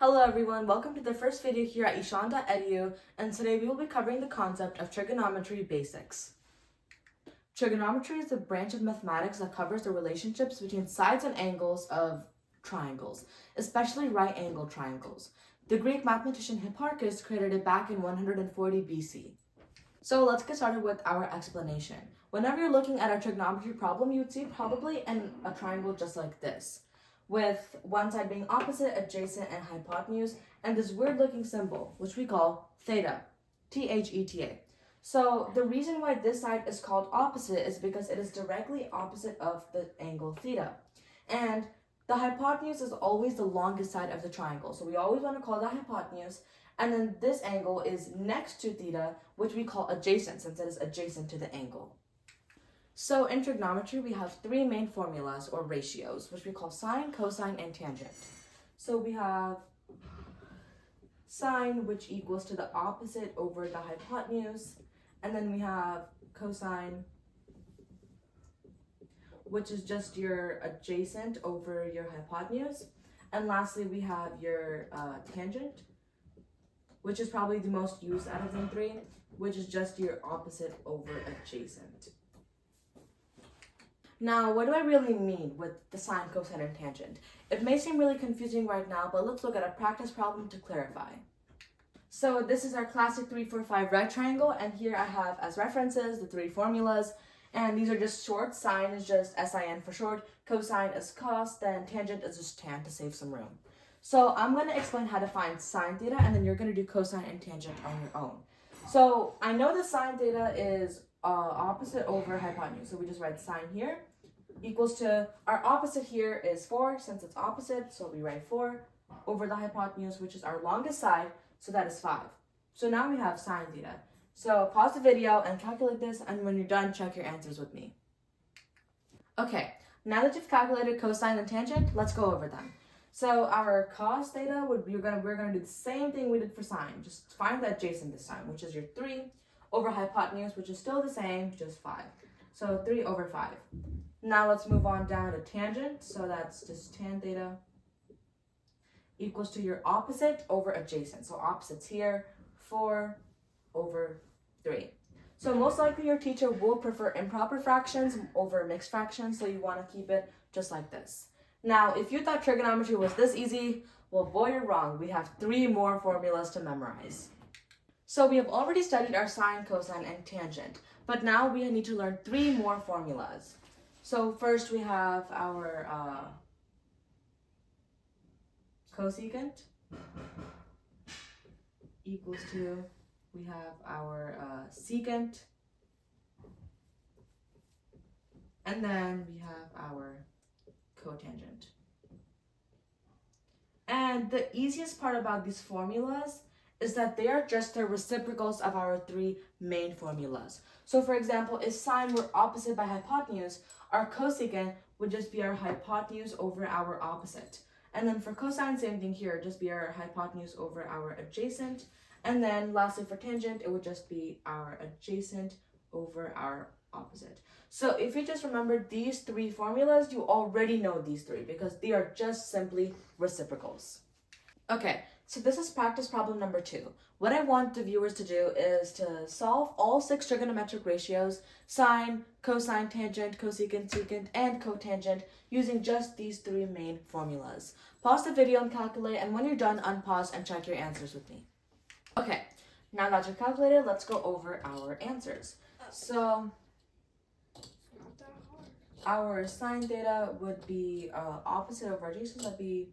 Hello everyone, welcome to the first video here at ishan.edu, and today we will be covering the concept of trigonometry basics. Trigonometry is a branch of mathematics that covers the relationships between sides and angles of triangles, especially right angle triangles. The Greek mathematician Hipparchus created it back in 140 BC. So let's get started with our explanation. Whenever you're looking at a trigonometry problem, you'd see probably a triangle just like this, with one side being opposite, adjacent, and hypotenuse, and this weird looking symbol, which we call theta, T-H-E-T-A. So the reason why this side is called opposite is because it is directly opposite of the angle theta. And the hypotenuse is always the longest side of the triangle. So we always want to call that hypotenuse. And then this angle is next to theta, which we call adjacent, since it is adjacent to the angle. So in trigonometry, we have three main formulas or ratios, which we call sine, cosine, and tangent. So we have sine, which equals to the opposite over the hypotenuse. And then we have cosine, which is just your adjacent over your hypotenuse. And lastly, we have your tangent, which is probably the most used out of them three, which is just your opposite over adjacent. Now, what do I really mean with the sine, cosine, and tangent? It may seem really confusing right now, but let's look at a practice problem to clarify. So this is our classic 3, 4, 5 right triangle, and here I have as references the three formulas, and these are just short. Sine is just sin for short, cosine is cos, then tangent is just tan to save some room. So I'm going to explain how to find sine theta, and then you're going to do cosine and tangent on your own. So I know the sine theta is opposite over hypotenuse, so we just write sine here equals to, our opposite here is 4, since it's opposite, so we write 4 over the hypotenuse, which is our longest side, so that is 5. So now we have sine theta. So pause the video and calculate this, and when you're done, check your answers with me. Okay, now that you've calculated cosine and tangent, let's go over them. So our cos theta we're gonna do the same thing we did for sine. Just find the adjacent this time, which is your 3 over hypotenuse, which is still the same, just 5. So 3 over 5. Now let's move on down to tangent. So that's just tan theta equals to your opposite over adjacent. So opposites here, 4 over 3. So most likely your teacher will prefer improper fractions over mixed fractions, so you want to keep it just like this. Now, if you thought trigonometry was this easy, well, boy, you're wrong. We have 3 more formulas to memorize. So we have already studied our sine, cosine, and tangent, but now we need to learn 3 more formulas. So first we have our cosecant equals to, we have our secant, and then we have our cotangent. And the easiest part about these formulas is that they are just the reciprocals of our 3 main formulas. So for example, if sine were opposite by hypotenuse, our cosecant would just be our hypotenuse over our opposite. And then for cosine, same thing here, just be our hypotenuse over our adjacent. And then lastly for tangent, it would just be our adjacent over our opposite. So if you just remember these 3 formulas, you already know these 3 because they are just simply reciprocals. Okay, so this is practice problem number 2. What I want the viewers to do is to solve all 6 trigonometric ratios, sine, cosine, tangent, cosecant, secant, and cotangent, using just these 3 main formulas. Pause the video and calculate, and when you're done, unpause and check your answers with me. Okay, now that you're calculated, let's go over our answers. So our sine theta would be opposite of our adjacent, so that'd be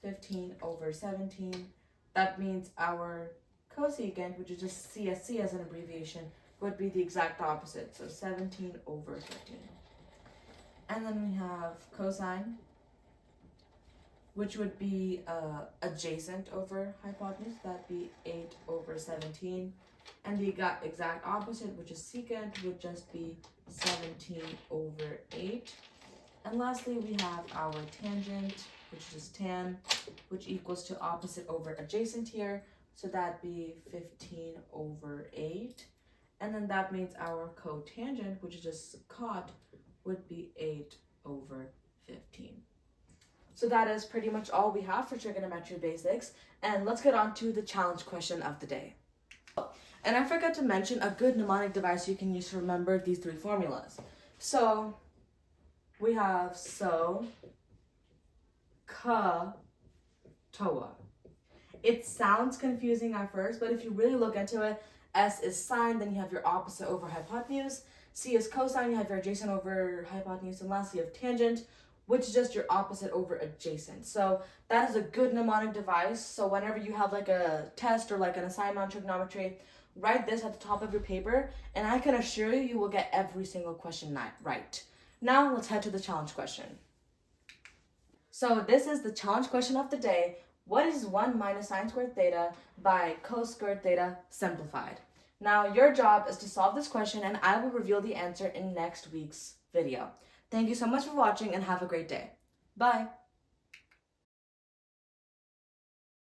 15 over 17. That means our cosecant, which is just CSC as an abbreviation, would be the exact opposite, so 17 over 15. And then we have cosine, which would be adjacent over hypotenuse, that'd be 8 over 17. And the exact opposite, which is secant, would just be 17 over 8. And lastly, we have our tangent, which is tan, which equals to opposite over adjacent here. So that'd be 15 over 8. And then that means our cotangent, which is just cot, would be 8 over 15. So that is pretty much all we have for trigonometry basics. And let's get on to the challenge question of the day. And I forgot to mention a good mnemonic device you can use to remember these three formulas. So we have so, ka, toa. It sounds confusing at first, but if you really look into it, S is sine, then you have your opposite over hypotenuse. C is cosine, you have your adjacent over hypotenuse. And lastly, you have tangent, which is just your opposite over adjacent. So that is a good mnemonic device. So whenever you have like a test or like an assignment on trigonometry, write this at the top of your paper, and I can assure you, you will get every single question right. Now let's head to the challenge question. So this is the challenge question of the day. What is 1 minus sine squared theta by cos squared theta simplified? Now your job is to solve this question, and I will reveal the answer in next week's video. Thank you so much for watching and have a great day. Bye.